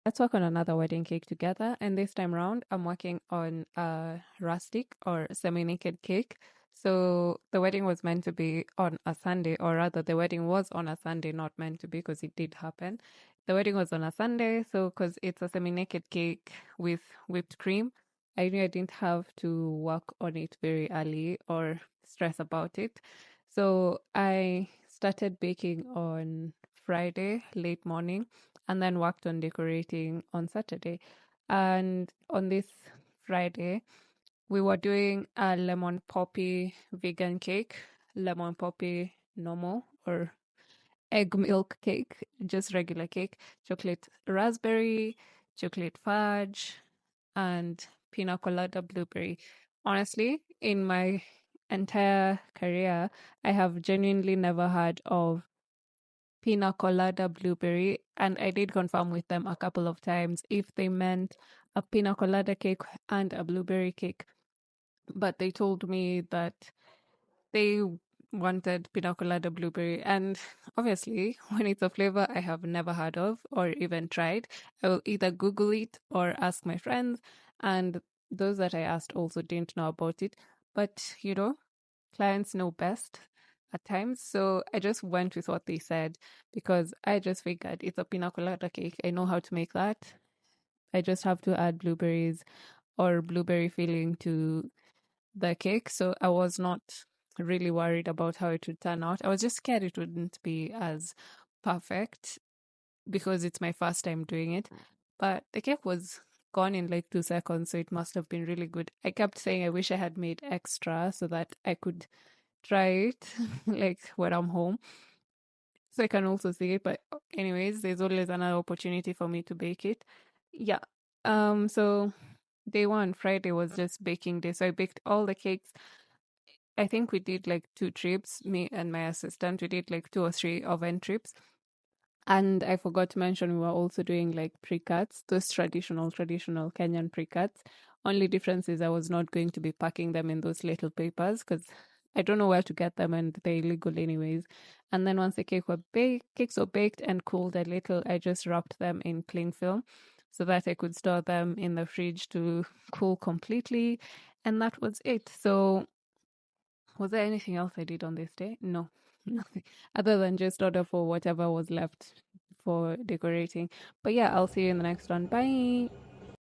let's work on another wedding cake together. And this time around, I'm working on a rustic or semi-naked cake. So the wedding was meant to be on a Sunday, or rather, the wedding was on a Sunday, not meant to be because it did happen. The wedding was on a Sunday, so because it's a semi-naked cake with whipped cream, I knew I didn't have to work on it very early or stress about it. So I started baking on Friday, late morning, and then worked on decorating on Saturday. And on this Friday, we were doing a lemon poppy vegan cake, lemon poppy normal or egg milk cake, just regular cake, chocolate raspberry, chocolate fudge, and pina colada blueberry. Honestly, in my entire career, I have genuinely never heard of pina colada blueberry, and I did confirm with them a couple of times if they meant a pina colada cake and a blueberry cake. But they told me that they wanted pina colada blueberry. And obviously, when it's a flavor I have never heard of or even tried, I will either Google it or ask my friends. And those that I asked also didn't know about it. But, clients know best at times. So I just went with what they said because I just figured it's a pina colada cake. I know how to make that. I just have to add blueberries or blueberry filling to the cake. So I was not really worried about how it would turn out. I was just scared it wouldn't be as perfect because it's my first time doing it. But the cake was gone in like 2 seconds, so it must have been really good. I kept saying I wish I had made extra so that I could try it like when I'm home. So I can also see it. But anyways, there's always another opportunity for me to bake it. Yeah. So day one, Friday was just baking day. So I baked all the cakes. I think we did like 2 trips, me and my assistant. We did like 2 or 3 oven trips. And I forgot to mention we were also doing like pre-cuts, those traditional Kenyan pre-cuts. Only difference is I was not going to be packing them in those little papers because I don't know where to get them and they're illegal anyways. And then once the cakes were baked and cooled a little, I just wrapped them in cling film so that I could store them in the fridge to cool completely. And that was it. So was there anything else I did on this day? No, nothing. Other than just order for whatever was left for decorating. But yeah, I'll see you in the next one. Bye.